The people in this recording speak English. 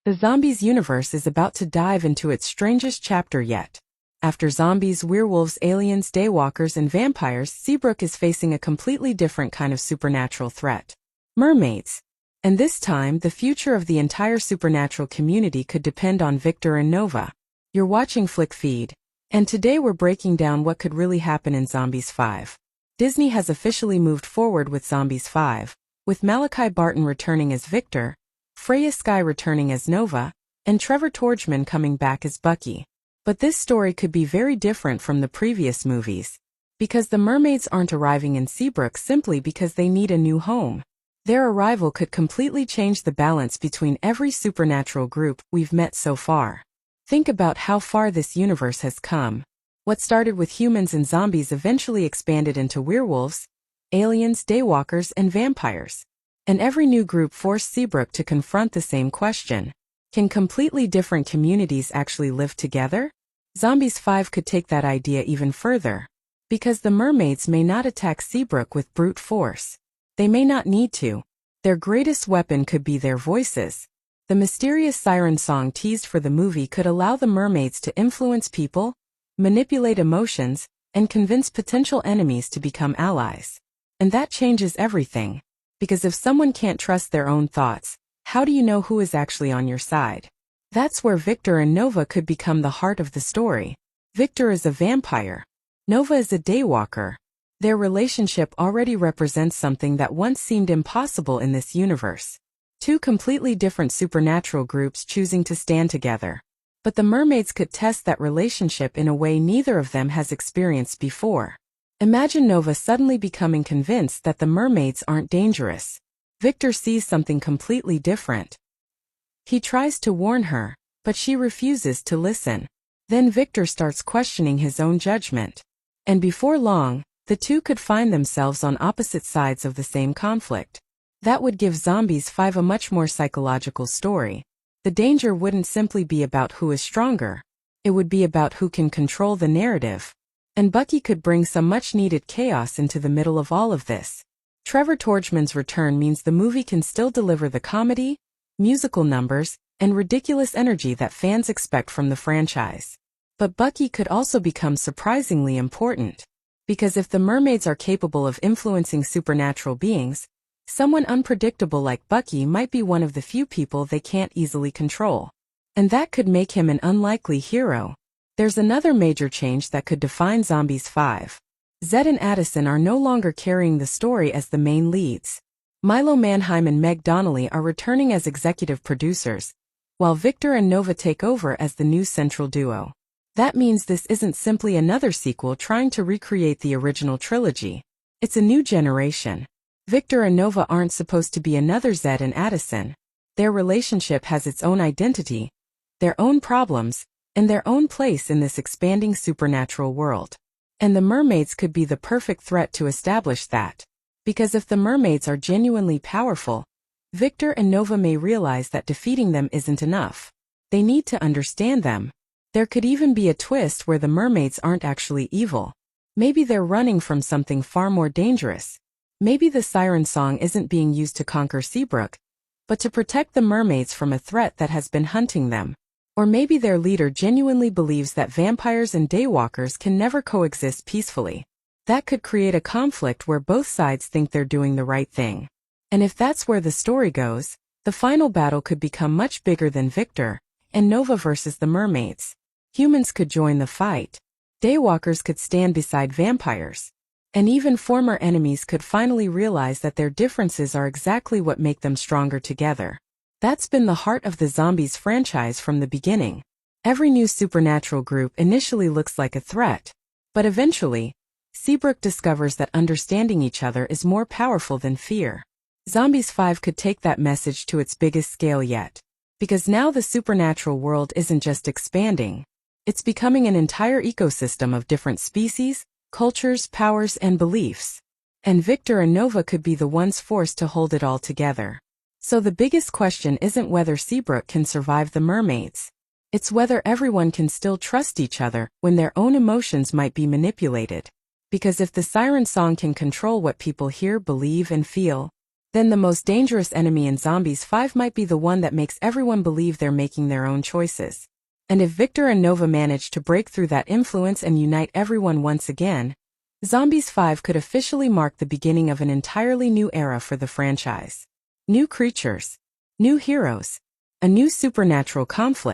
The zombies universe is about to dive into its strangest chapter yet. After zombies, werewolves, aliens, daywalkers, and vampires, Seabrook is facing a completely different kind of supernatural threat. Mermaids. And this time, the future of the entire supernatural community could depend on Victor and Nova. You're watching Flick Feed, and today we're breaking down what could really happen in Zombies 5. Disney has officially moved forward with Zombies 5, with Malachi Barton returning as Victor, Freya Skye returning as Nova, and Trevor Torgman coming back as Bucky. But this story could be very different from the previous movies, because the mermaids aren't arriving in Seabrook simply because they need a new home. Their arrival could completely change the balance between every supernatural group we've met so far. Think about how far this universe has come. What started with humans and zombies eventually expanded into werewolves, aliens, daywalkers, and vampires. And every new group forced Seabrook to confront the same question. Can completely different communities actually live together? Zombies 5 could take that idea even further. Because the mermaids may not attack Seabrook with brute force. They may not need to. Their greatest weapon could be their voices. The mysterious siren song teased for the movie could allow the mermaids to influence people, manipulate emotions, and convince potential enemies to become allies. And that changes everything. Because if someone can't trust their own thoughts, how do you know who is actually on your side? That's where Victor and Nova could become the heart of the story. Victor is a vampire. Nova is a daywalker. Their relationship already represents something that once seemed impossible in this universe. Two completely different supernatural groups choosing to stand together. But the mermaids could test that relationship in a way neither of them has experienced before. Imagine Nova suddenly becoming convinced that the mermaids aren't dangerous. Victor sees something completely different. He tries to warn her, but she refuses to listen. Then Victor starts questioning his own judgment. And before long, the two could find themselves on opposite sides of the same conflict. That would give Zombies 5 a much more psychological story. The danger wouldn't simply be about who is stronger. It would be about who can control the narrative. And Bucky could bring some much-needed chaos into the middle of all of this. Trevor Torgman's return means the movie can still deliver the comedy, musical numbers, and ridiculous energy that fans expect from the franchise. But Bucky could also become surprisingly important. Because if the mermaids are capable of influencing supernatural beings, someone unpredictable like Bucky might be one of the few people they can't easily control. And that could make him an unlikely hero. There's another major change that could define Zombies 5. Zed and Addison are no longer carrying the story as the main leads. Milo Manheim and Meg Donnelly are returning as executive producers, while Victor and Nova take over as the new central duo. That means this isn't simply another sequel trying to recreate the original trilogy. It's a new generation. Victor and Nova aren't supposed to be another Zed and Addison. Their relationship has its own identity, their own problems, and their own place in this expanding supernatural world. And the mermaids could be the perfect threat to establish that. Because if the mermaids are genuinely powerful, Victor and Nova may realize that defeating them isn't enough. They need to understand them. There could even be a twist where the mermaids aren't actually evil. Maybe they're running from something far more dangerous. Maybe the siren song isn't being used to conquer Seabrook, but to protect the mermaids from a threat that has been hunting them. Or maybe their leader genuinely believes that vampires and daywalkers can never coexist peacefully. That could create a conflict where both sides think they're doing the right thing. And if that's where the story goes, the final battle could become much bigger than Victor and Nova versus the mermaids. Humans could join the fight. Daywalkers could stand beside vampires. And even former enemies could finally realize that their differences are exactly what make them stronger together. That's been the heart of the Zombies franchise from the beginning. Every new supernatural group initially looks like a threat. But eventually, Seabrook discovers that understanding each other is more powerful than fear. Zombies 5 could take that message to its biggest scale yet. Because now the supernatural world isn't just expanding. It's becoming an entire ecosystem of different species, cultures, powers, and beliefs. And Victor and Nova could be the ones forced to hold it all together. So the biggest question isn't whether Seabrook can survive the mermaids. It's whether everyone can still trust each other when their own emotions might be manipulated. Because if the siren song can control what people hear, believe, and feel, then the most dangerous enemy in Zombies 5 might be the one that makes everyone believe they're making their own choices. And if Victor and Nova manage to break through that influence and unite everyone once again, Zombies 5 could officially mark the beginning of an entirely new era for the franchise. New creatures, new heroes, a new supernatural conflict.